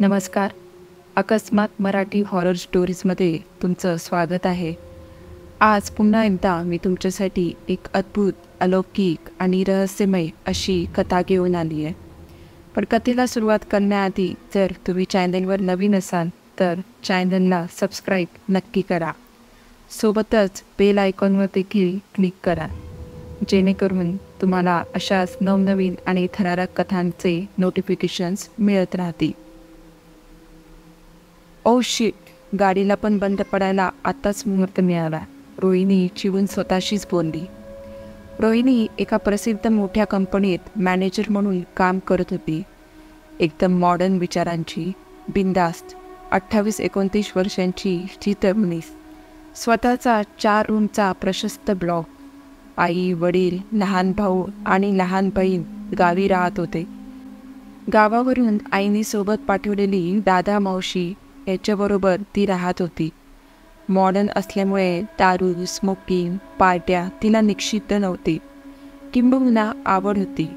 नमस्कार. अकस्मात मराठी हॉरर स्टोरीजमध्ये तुमचं स्वागत आहे. आज पुन्हा एकदा मी तुमच्यासाठी एक अद्भुत, अलौकिक आणि रहस्यमय अशी कथा घेऊन आली आहे. पण कथेला सुरुवात करण्याआधी जर तुम्ही चॅनलवर नवीन असाल तर चॅनलला सबस्क्राईब नक्की करा. सोबतच बेल आयकॉनवर देखील क्लिक करा, जेणेकरून तुम्हाला अशाच नवनवीन आणि थरारक कथांचे नोटिफिकेशन्स मिळत राहतील. ओ शिट, गाडीला पण बंद पडायला आत्ताच मुहूर्त मिळाला, रोहिणी चिडून स्वतःशीच बोलली. रोहिणी एका प्रसिद्ध मोठ्या कंपनीत मॅनेजर म्हणून काम करत होती. एकदम मॉडर्न विचारांची, बिनधास्त 28-29 वर्षांची ती तरुणी. स्वतःचा 4 रूमचा प्रशस्त ब्लॉक. आई, वडील, लहान भाऊ आणि लहान बहीण गावी राहत होते. गावावरून आईने सोबत पाठवलेली दादा मावशी याच्याबरोबर ती राहत होती. मॉडर्न असल्यामुळे दारू, स्मोकिंग, पार्ट्या तिला निश्चित नव्हती. किंबहुना आवड होती.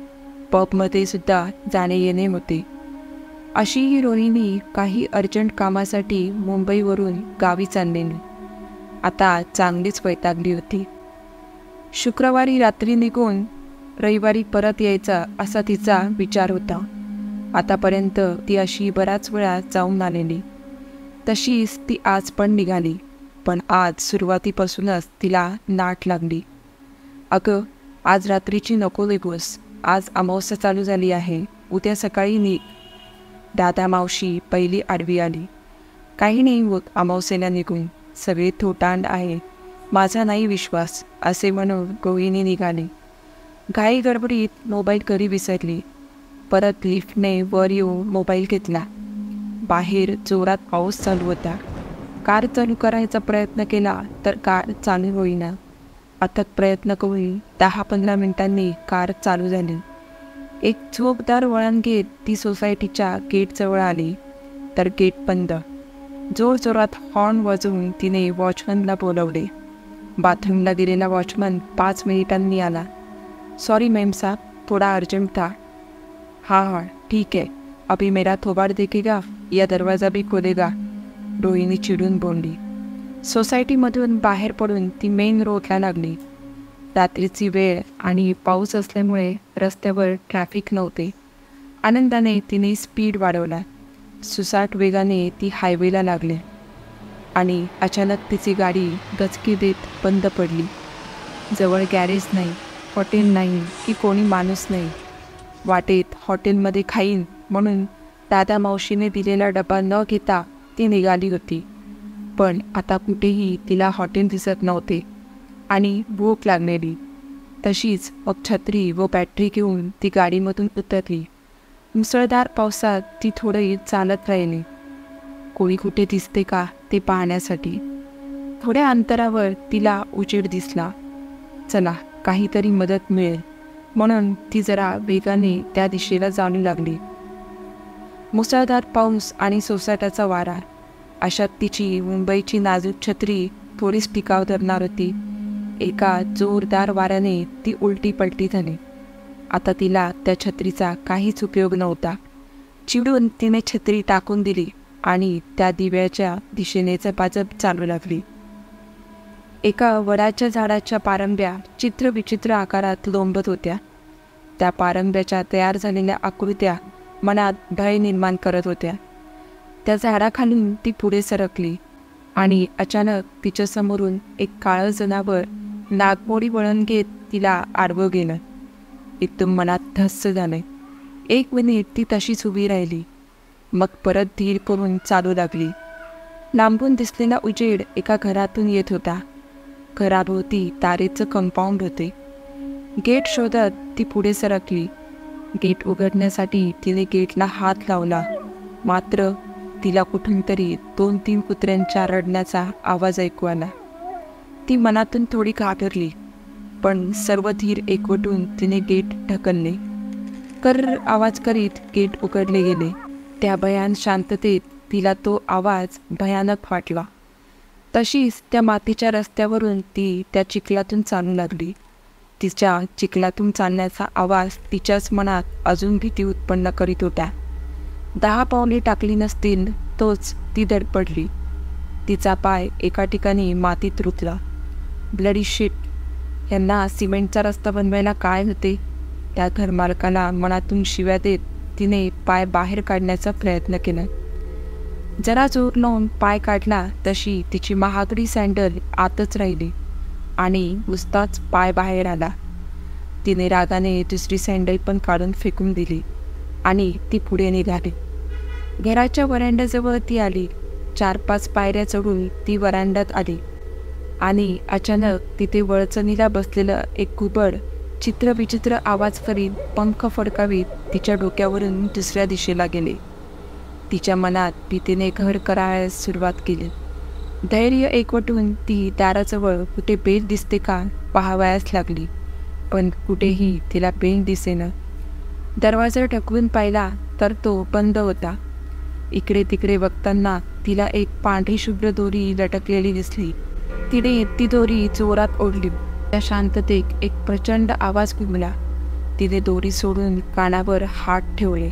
पबमध्ये सुद्धा जाणे येणे होते. अशी ही रोहिणी काही अर्जंट कामासाठी मुंबईवरून गावी चाललेली. आता चांगलीच वैतागली होती. शुक्रवारी रात्री निघून रविवारी परत यायचा असा तिचा विचार होता. आतापर्यंत ती अशी बऱ्याच वेळा जाऊन आलेली. तशीच ती आज पण निघाली. पण आज सुरुवातीपासूनच तिला नाट लागली. अगं, आज रात्रीची नको निघूस, आज अमावस्या चालू झाली आहे, उद्या सकाळी निघ. दादा मावशी पहिली आडवी आली. काही नाही होत अमावस्येला निघून, सगळे थोटांड आहे, माझा नाही विश्वास, असे म्हणून रोहिणी निघाली. घाई गडबडीत मोबाईल घरी विसरली. परत लिफ्टने वर येऊन मोबाईल घेतला. बाहेर जोरात पाऊस चालू होता. कार चालू करायचा प्रयत्न केला तर कार चालू होईना. अथक प्रयत्न करून 10-15 मिनिटांनी कार चालू झाली. एक झोपदार वळण घेत ती सोसायटीच्या गेटजवळ आली तर गेट बंद. जोरजोरात हॉर्न वाजवून तिने वॉचमनला बोलवले. बाथरूमला गेलेला वॉचमन 5 मिनिटांनी आला. सॉरी मैम साहब, थोड़ा अर्जेंट था. हाँ, ठीक है, अभी मेरा थोबाड़ देखेगा या दरवाजा भी खोलेगा, रोहिणी चिडून बोलली. सोसायटीमधून बाहेर पडून ती मेन रोडला लागली. रात्रीची वेळ आणि पाऊस असल्यामुळे रस्त्यावर ट्रॅफिक नव्हते. आनंदाने तिने स्पीड वाढवला. सुसाट वेगाने ती हायवेला लागली आणि अचानक तिची गाडी गचकी देत बंद पडली. जवळ गॅरेज नाही, हॉटेल नाही की कोणी माणूस नाही. वाटेत हॉटेलमध्ये खाईन म्हणून दादा मावशीने दिलेला डबा न घेता ती निघाली होती. पण आता कुठेही तिला हॉटेल दिसत नव्हते आणि भूक लागलेली. तशीच मग छत्री व बॅटरी घेऊन ती गाडीमधून उतरली. मुसळधार पावसात ती थोडी चालत राहिली, कोणी कुठे दिसते का ते पाहण्यासाठी. थोड्या अंतरावर तिला उजेड दिसला. चला, काहीतरी मदत मिळेल म्हणून ती जरा वेगाने त्या दिशेला जाऊ लागली. मुसळधार पाऊस आणि सोसाट्याचा वारा अशात तिची मुंबईची नाजूक छत्री थोडीच टिकाव धरणार होती. एका जोरदार वाऱ्याने ती उलटी पलटी झाली. आता तिला त्या छत्रीचा काहीच उपयोग नव्हता. चिडून तिने छत्री टाकून दिली आणि त्या दिव्याच्या दिशेने झपाझप चालू लागली. एका वडाच्या झाडाच्या पारंब्या चित्रविचित्र आकारात लोंबत होत्या. त्या पारंब्याच्या तयार झालेल्या आकृत्या मनात भय निर्माण करत होत्या. त्या झाडाखालून ती पुढे सरकली आणि अचानक तिच्या समोरून एक काळं जनावर नागमोडी वळण घेत तिला आडवं गेलं. एकदम मनात धस्स झाले. 1 मिनिट ती तशीच उभी राहिली, मग परत धीर करून चालू लागली. लांबून दिसलेला उजेड एका घरातून येत होता. घराभोवती तारेचं कंपाऊंड होते. गेट शोधत ती पुढे सरकली. गेट उघडण्यासाठी तिने गेटला हात लावला, मात्र तिला कुठून तरी 2-3 कुत्र्यांच्या रडण्याचा आवाज ऐकू आला. ती मनातून थोडी घाबरली, पण सर्व धीर एकवटून तिने गेट ढकलले. कर्र आवाज करीत गेट उघडले गेले. त्या भयान शांततेत तिला तो आवाज भयानक वाटला. तशीच त्या मातीच्या रस्त्यावरून ती त्या चिखलातून चालू लागली. तिच्या चिखलातून चालण्याचा आवाज तिच्याच मनात अजून भीती उत्पन्न करीत होता. 10 पावले टाकली नसतील तोच ती धडपडली. तिचा पाय एका ठिकाणी मातीत रुतला. ब्लडी शिट, यांना सिमेंटचा रस्ता बनवायला काय होते? त्या घरमालकाला मनातून शिव्या देत तिने पाय बाहेर काढण्याचा प्रयत्न केला. जरा जोर लावून पाय काढला तशी तिची महागडी सँडल आतच राहिली आणि नुसताच पाय बाहेर आला. तिने रागाने दुसरी सँडल पण काढून फेकून दिली आणि ती पुढे निघाली. घराच्या वरांड्याजवळ ती आली. 4-5 पायऱ्या चढून ती वरांड्यात आली आणि अचानक तिथे वळचणीला बसलेलं एक घुबड चित्रविचित्र आवाज करीत पंख फडकावीत तिच्या डोक्यावरून दुसऱ्या दिशेला गेले. तिच्या मनात भीतीने घर करायला सुरुवात केली. धैर्य एकवटून ती दाराजवळ कुठे बेल दिसते का पाहावयास लागली, पण कुठेही तिला बेल दिसेना. दरवाजा ढकलून पाहिला तर तो बंद होता. इकडे तिकडे बघताना तिला एक पांढरी शुभ्र दोरी लटकलेली दिसली. तिने ती दोरी जोरात ओढली. त्या शांततेत एक प्रचंड आवाज घुमला. तिने दोरी सोडून कानावर हात ठेवले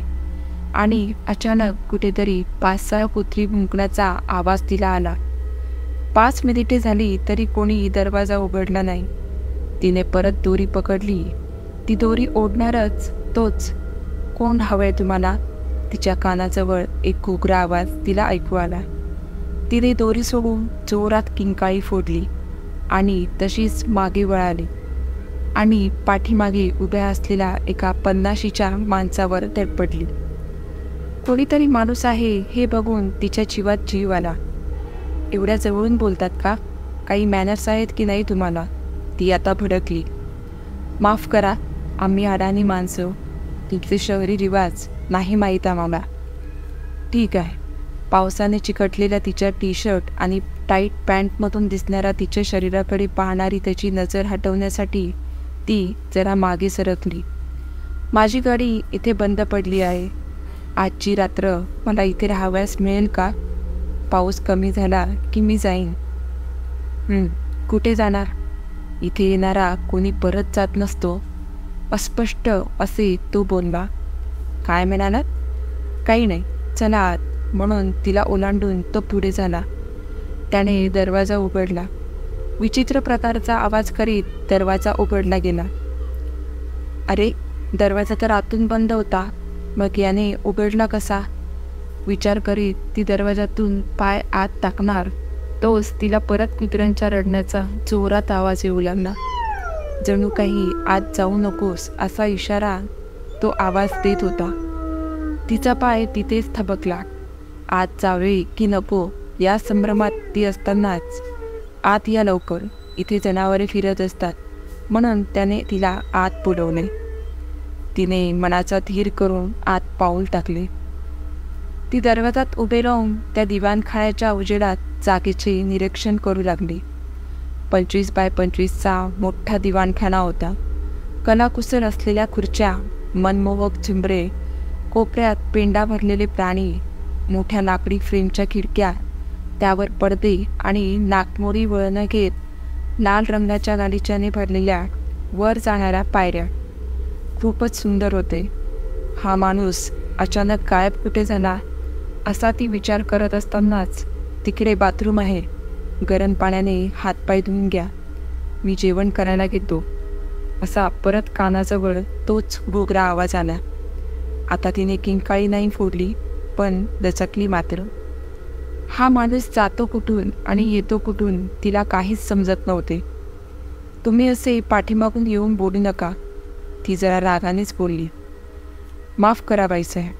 आणि अचानक कुठेतरी 5-6 कुत्री भुंकण्याचा आवाज तिला आला. 5 मिनिटे झाली तरी कोणी दरवाजा उघडला नाही. तिने परत दोरी पकडली. ती दोरी ओढणारच तोच, कोण हवंय तुम्हाला? तिच्या कानाजवळ एक घुगरा आवाज तिला ऐकू आला. तिने दोरी सोडून जोरात किंकाळी फोडली आणि तशीच मागे वळाली आणि पाठीमागे उभ्या असलेल्या एका 50शीच्या माणसावर धडपडली. कोणीतरी माणूस आहे हे बघून तिच्या जीवात जीव आला. एवढ्या जवळून बोलतात का? काही मॅनर्स आहेत की नाही तुम्हाला? ती आता भडकली. माफ करा, आम्ही अडाणी माणसं, तुमचे शहरी रिवाज नाही माहीत आम्हाला. ठीक आहे. पावसाने चिकटलेल्या तिच्या टी-शर्ट आणि टाईट पॅन्टमधून दिसणाऱ्या तिच्या शरीराकडे पाहणारी त्याची नजर हटवण्यासाठी ती जरा मागे सरकली. माझी गाडी इथे बंद पडली आहे. आजची रात्र मला इथे राहावयास मिळेल का? पाऊस कमी झाला की मी जाईन. कुठे जाणार? इथे येणारा कोणी परत जात नसतो. अस्पष्ट असे तो बोलला. काय म्हणालात? काही नाही, चला आत, म्हणून तिला ओलांडून तो पुढे झाला. त्याने दरवाजा उघडला. विचित्र प्रकारचा आवाज करीत दरवाजा उघडला गेला. अरे, दरवाजा तर आतून बंद होता, मग याने उघडला कसा? विचार करीत ती दरवाजातून पाय आत टाकणार तोच तिला परत कुत्र्यांच्या रडण्याचा जोरात आवाज येऊ लागला. जणू काही आत जाऊ नकोस असा इशारा तो आवाज देत होता. तिचा पाय तिथेच थबकला. आत जावे की नको या संभ्रमात ती असतानाच, आत या लवकर, इथे जनावरे फिरत असतात, म्हणून त्याने तिला आत बोलवले. तिने मनाचा धीर करून आत पाऊल टाकले. ती दरवाजात उभे राहून त्या दिवाणखान्याच्या उजेडात जागेचे निरीक्षण करू लागली. 25 बाय 25चा मोठा दिवाणखाना होता. कलाकुसर असलेल्या खुर्च्या, मनमोहक झुंबरे, कोपऱ्यात पेंडा भरलेले प्राणी, मोठ्या लाकडी फ्रेमच्या खिडक्या, त्यावर पडदे आणि नागमोडी वळणं घेत लाल रंगाच्या गालिच्याने भरलेल्या वर जाणाऱ्या पायऱ्या खूपच सुंदर होते. हा माणूस अचानक गायब कुठे झाला असा ती विचार करत असतानाच, तिकडे बाथरूम आहे, गरम पाण्याने हातपाय धुवून घ्या, मी जेवण करायला घेतो, असा परत कानाजवळ तोच घुगरा आवाज आला. आता तिने किंकाळी नाही फोडली, पण दचकली मात्र. हा माणूस जातो कुठून आणि येतो कुठून तिला काहीच समजत नव्हते. तुम्ही असे पाठीमागून येऊन बोलू नका, ती जरा रागानेच बोलली. माफ करा बाईसाहेब.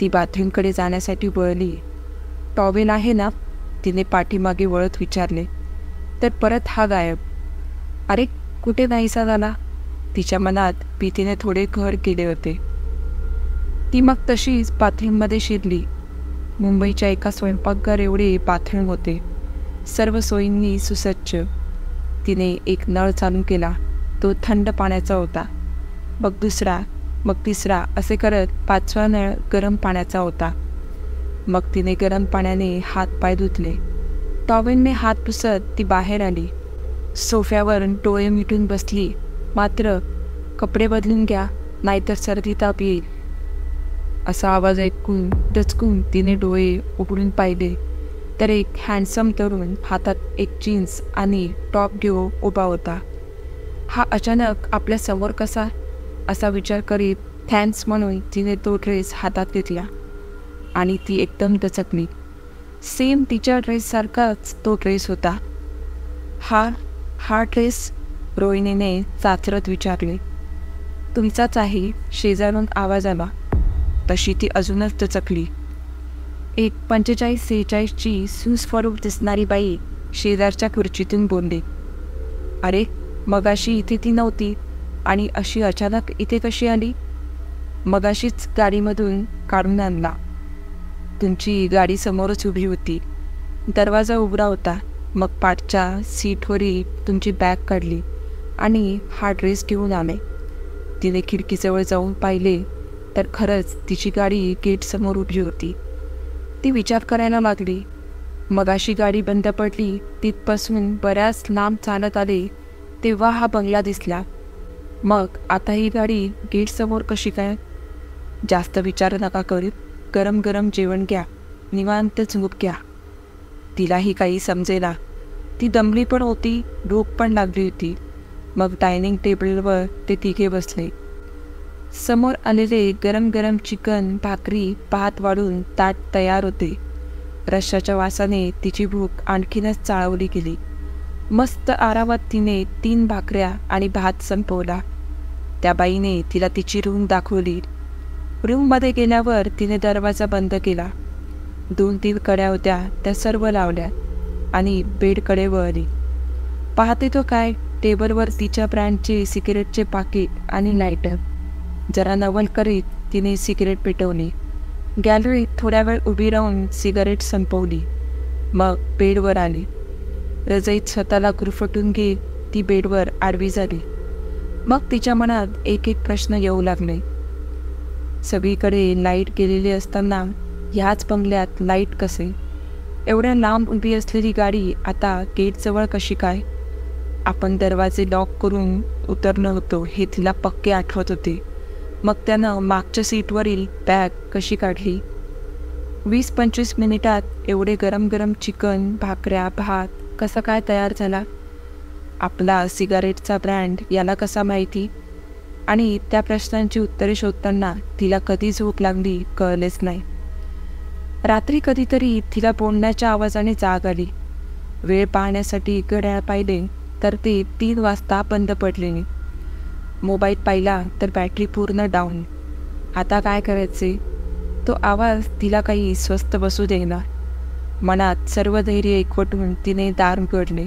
ती बाथरूमकडे जाण्यासाठी वळली. टॉवेल आहे ना? तिने पाठीमागे वळत विचारले. तर परत हा गायब. अरे, कुठे नाहीसा झाला? तिच्या मनात भीतीने थोडे घर गेले होते. ती मग तशीच बाथरूममध्ये शिरली. मुंबईच्या एका स्वयंपाकघर एवढे बाथरूम होते, सर्व सोयींनी सुसज्ज. तिने एक नळ चालू केला. तो थंड पाण्याचा होता. मग दुसरा, मग तिसरा असे करत 5वा नळ गरम पाण्याचा होता. मग तिने गरम पाण्याने हातपाय धुतले. टॉवेलने हात पुसत ती बाहेर आली. सोफ्यावर डोळे मिटून बसली. मात्र कपडे बदलून घ्या, नाहीतर सर्दी ताप येईल. असा आवाज ऐकून डचकून तिने डोळे उघडून पाहिले तर एक हँडसम तरुण हातात एक जीन्स आणि टॉप घेऊन उभा होता. हा अचानक आपल्या समोर कसा, असा विचार करीत थँक्स म्हणून तिने तो ड्रेस हातात घेतला आणि ती एकदम दचकली. सेम तिच्या ड्रेससारखाच तो ड्रेस होता. हा ड्रेस? रोहिणीने चाचरत विचारले. तुमचाच आहे, शेजारून आवाज आला. तशी ती अजूनच दचकली. एक 45-46ची सुस्वरूप दिसणारी बाई शेजारच्या खुर्चीतून बोलली. अरे, मगाशी इथे ती नव्हती आणि अशी अचानक इथे कशी आली? मगाशीच गाडीमधून काढून आणला. तुमची गाडी समोरच उभी होती, दरवाजा उघडा होता. मग पाठच्या सीटवरील तुमची बॅग काढली आणि हा ड्रेस घेऊन आले. तिने खिडकीजवळ जाऊन पाहिले तर खरंच तिची गाडी गेटसमोर उभी होती. ती विचार करायला लागली. मगाशी गाडी बंद पडली तिथपासून बऱ्याच लांब चालत आले तेव्हा हा बंगला दिसला. मग आता ही गाडी गेटसमोर कशी काय? जास्त विचार नका करीत, गरम गरम जेवण घ्या, निवांत झोप घ्या. तिलाही काही समजेना. ती दमली पण होती, भूक पण लागली होती. मग डायनिंग टेबलवर ते तिघे बसले. समोर आलेले गरम गरम चिकन, भाकरी, भात वाढून ताट तयार होते. रश्श्याच्या वासाने तिची भूक आणखीनच चाळवली गेली. मस्त आरामात तिने 3 भाकऱ्या आणि भात संपवला. त्या बाईने तिला तिची रूम दाखवली. रूममध्ये गेल्यावर तिने दरवाजा बंद केला. 2-3 कड्या होत्या त्या सर्व लावल्या आणि बेडकडे वळली. पाहते तो काय, टेबलवर तिच्या ब्रँडचे सिगरेटचे पाकिट आणि लायटर. जरा नवल करीत तिने सिगरेट पेटवली. गॅलरीत थोड्या वेळ उभी राहून सिगारेट संपवली. मग बेडवर आली. रजईत स्वतःला गुरफटून घेत ती बेडवर आडवी झाली. मग तिच्या मनात एक एक प्रश्न येऊ लागले. सगळीकडे लाईट गेलेली असताना ह्याच बंगल्यात लाईट कसे? एवढ्या लांब उभी असलेली गाडी आता गेटजवळ कशी काय? आपण दरवाजे लॉक करून उतरलो होतो हे तिला पक्के आठवत होते. मग त्यानं मागच्या सीटवरील बॅग कशी काढली? 20-25 मिनिटात एवढे गरम गरम चिकन, भाकऱ्या, भात कसा काय तयार झाला? आपला सिगारेटचा ब्रँड याला कसा माहिती? आणि त्या प्रश्नांची उत्तरे शोधताना तिला कधी झोप लागली कळलेच नाही. रात्री कधीतरी तिला बोलण्याच्या आवाजाने जाग आली. वेळ पाहण्यासाठी घड्याळ पाहिले तर ते 3 वाजता बंद पडले. मोबाईल पाहिला तर बॅटरी पूर्ण डाऊन. आता काय करायचे? तो आवाज तिला काही स्वस्थ बसू देईना. मनात सर्व धैर्य एकवटून तिने दार उघडले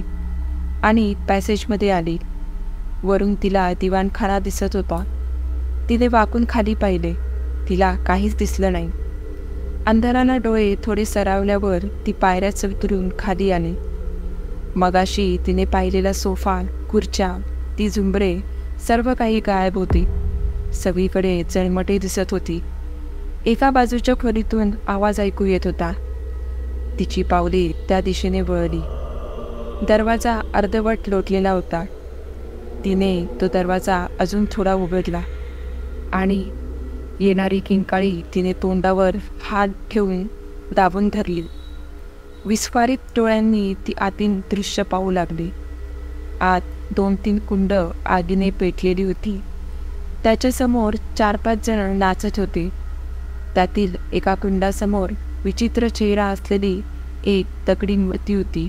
आणि पॅसेजमध्ये आली. वरून तिला दिवाणखाना दिसत होता. तिने वाकून खाली पाहिले. तिला काहीच दिसलं नाही. अंधाराला डोळे थोडे सरावल्यावर ती पायऱ्या उतरून खाली आली. मगाशी तिने पाहिलेला सोफा, खुर्च्या, ती झुंबरे सर्व काही गायब होती. सगळीकडे जळमटे दिसत होती. एका बाजूच्या खोलीतून आवाज ऐकू येत होता. तिची पावले त्या दिशेने वळली. दरवाजा अर्धवट लोटलेला होता. तिने तो दरवाजा अजून थोडा उघडला आणि येणारी किंकाळी तिने तोंडावर हात ठेवून दाबून धरली. विस्फारित डोळ्यांनी ती आतील दृश्य पाहू लागली. आत 2-3 कुंड आगीने पेटलेली होती. त्याच्यासमोर 4-5 जण नाचत होते. त्यातील एका कुंडासमोर विचित्र चेहरा असलेली एक दगडी मूर्ती होती.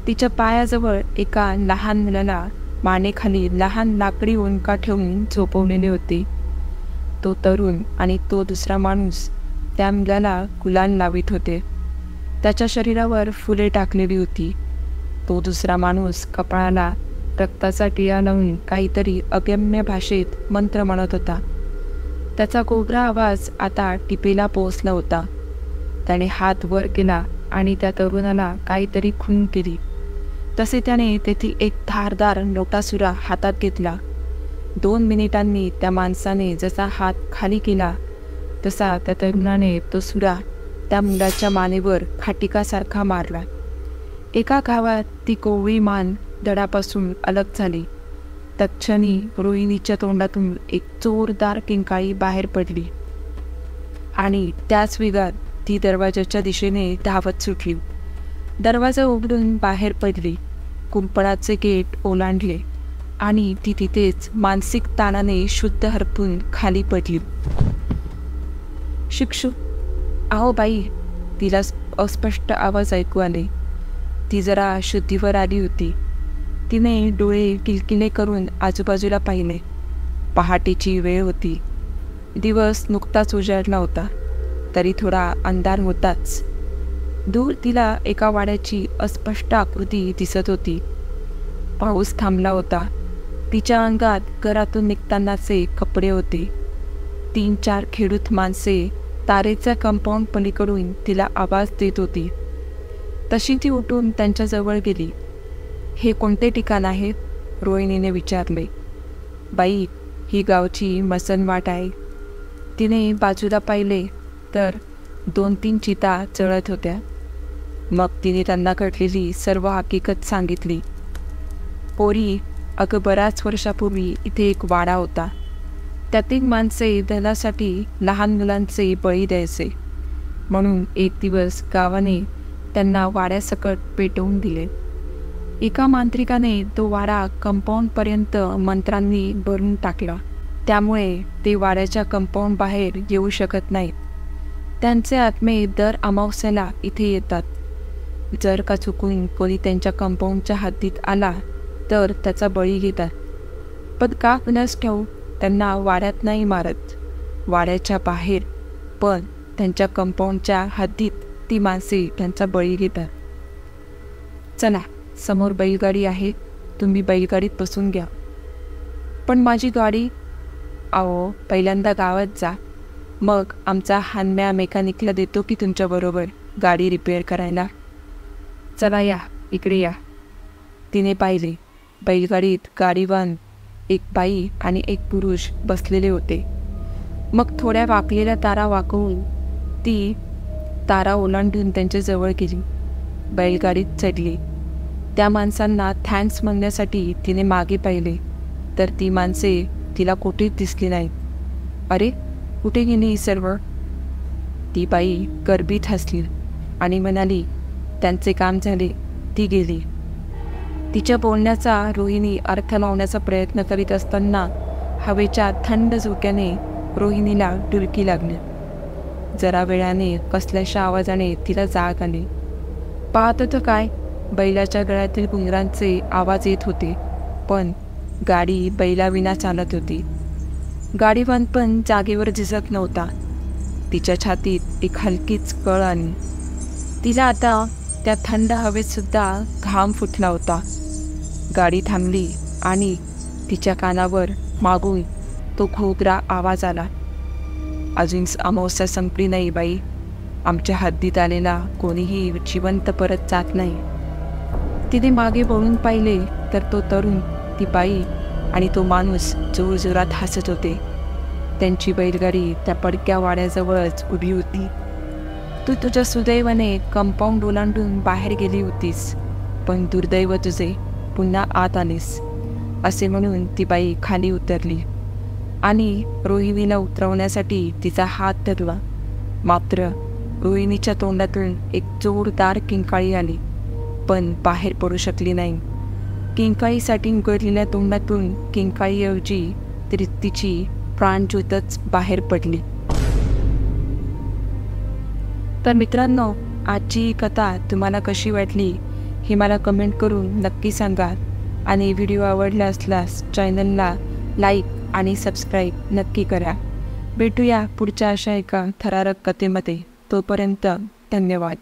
तिच्या पायाजवळ एका लहान मुलाला मानेखाली लहान लाकडी उंका ठेवून झोपवलेले होते. तो तरुण आणि तो दुसरा माणूस त्या मुलाला गुलाल लावित होते. त्याच्या शरीरावर फुले टाकलेली होती. तो दुसरा माणूस कपाळाला रक्ताचा टिळा लावून काहीतरी अगम्य भाषेत मंत्र म्हणत होता. त्याचा कोबरा आवाज आता टिपेला पोहोचला होता. त्याने हात वर केला आणि त्या तरुणाला काहीतरी खून केली. तसे त्याने तेथील एक धारदार लोटासुरा हातात घेतला. 2 मिनिटांनी त्या माणसाने जसा हात खाली केला तसा त्या तरुणाने तो सुरा त्या मुलाच्या मानेवर खाटिकासारखा मारला. एका घावात ती कोवळी मान धडापासून अलग झाली. तत्क्षणी रोहिणीच्या तोंडातून एक जोरदार किंकाळी बाहेर पडली. आणि त्याच वेगात ती दरवाजाच्या दिशेने धावत सुटली. दरवाजा उघडून बाहेर पडली, कुंपणाचे गेट ओलांडले आणि ती तिथेच मानसिक ताणाने शुद्ध हरपून खाली पडली. शिक्षू, अहो बाई, तिला अस्पष्ट आवाज ऐकू आले. ती जरा शुद्धीवर आली होती. तिने डोळे किलकिले करून आजूबाजूला पाहिले. पहाटेची वेळ होती. दिवस नुकताच उजाडला होता, तरी थोडा अंधार होताच. दूर तिला एका वाड्याची अस्पष्ट आकृती दिसत होती. पाऊस थांबला होता. तिच्या अंगात घरातून निघतानाचे कपडे होते. 3-4 खेडूत माणसे तारेच्या कंपाऊंड पलीकडून तिला आवाज देत होती. तशी ती उठून त्यांच्याजवळ गेली. हे कोणते ठिकाण आहे? रोहिणीने विचारले. बाई, ही गावची मसनवाट आहे. तिने बाजूला पाहिले तर 2-3 चिता जळत होत्या. मग तिने त्यांना घडलेली सर्व हकीकत सांगितली. पोरी, अगं बऱ्याच वर्षापूर्वी इथे एक वाडा होता. त्यातील माणसे धनासाठी लहान मुलांचे बळी द्यायचे. म्हणून एक दिवस गावाने त्यांना वाड्यासकट पेटवून दिले. एका मांत्रिकाने तो वाडा कंपाऊंडपर्यंत मंत्रांनी भरून टाकला. त्यामुळे ते वाड्याच्या कंपाऊंड बाहेर येऊ शकत नाहीत. त्यांचे आत्मे दर अमावस्याला इथे येतात. जर का चुकून कोणी त्यांच्या कंपाऊंडच्या हद्दीत आला तर त्याचा बळी घेतात. पण का कुणास ठाऊक त्यांना वाड्यात नाही मारत, वाड्याच्या बाहेर, पण त्यांच्या कंपाऊंडच्या हद्दीत ती माणसे त्यांचा बळी घेतात. चला, समोर बैलगाडी आहे, तुम्ही बैलगाडीत बसून घ्या. पण माझी गाडी? अहो, पहिल्यांदा गावात जा, मग आमचा हानम्या मेकॅनिकला देतो की तुमच्याबरोबर गाडी रिपेअर करायला. चला या, इकडे या. तिने पाहिले. बैलगाडीत गाडीवान, एक बाई आणि एक पुरुष बसलेले होते. मग थोड्या वाकलेल्या तारा वाकवून ती तारा ओलांडून त्यांच्याजवळ गेली. बैलगाडीत चढली. त्या माणसांना थँक्स म्हणण्यासाठी तिने मागे पाहिले, तर ती माणसे तिला कुठेच दिसली नाहीत. अरे, कुठे गेली ही सर्व? ती बाई गर्भीत हसली आणि म्हणाली, त्यांचे काम झाले, ती गेली. तिच्या बोलण्याचा रोहिणी अर्थ लावण्याचा प्रयत्न करीत असताना हवेच्या थंड झोक्याने रोहिणीला डुलकी लागली. जरा वेळाने कसल्याशा आवाजाने तिला जाग आली. पाहत होतं काय, बैलाच्या गळ्यातील घुंगरांचे आवाज येत होते, पण गाडी बैलाविना चालत होती. गाडीवान पण जागेवर दिसत नव्हता. तिच्या छातीत एक हलकीच कळ आली. तिला आता त्या थंड हवेतसुद्धा घाम फुटला होता. गाडी थांबली आणि तिच्या कानावर मागून तो घोगरा आवाज आला. अजून अमावस्या संपली नाही बाई. आमच्या हद्दीत आलेला कोणीही जिवंत परत जात नाही. तिने मागे वळून पाहिले तर तो तरुण, ती बाई आणि तो माणूस जोरजोरात हसत होते. त्यांची बैलगाडी त्या पडक्या वाड्याजवळच उभी होती. तू तुझ्या सुदैवाने कंपाऊंड ओलांडून बाहेर गेली होतीस, पण दुर्दैव तुझे, पुन्हा आत आलीस, असे म्हणून ती बाई खाली उतरली आणि रोहिणीला उतरवण्यासाठी तिचा हात धरला. मात्र रोहिणीच्या तोंडातून एक जोरदार किंकाळी आली, पण बाहेर पडू शकली नाही. किंकाळीसाठी उघडलेल्या तोंडातून किंकाळीऐवजी तिची प्राणज्योतच बाहेर पडली. तर मित्रांनो, आजची ही कथा तुम्हाला कशी वाटली हे मला कमेंट करून नक्की सांगा. आणि व्हिडिओ आवडला असल्यास चॅनलला लाईक आणि सबस्क्राईब नक्की करा. भेटूया पुढच्या अशा एका थरारक कथेमध्ये. तोपर्यंत धन्यवाद.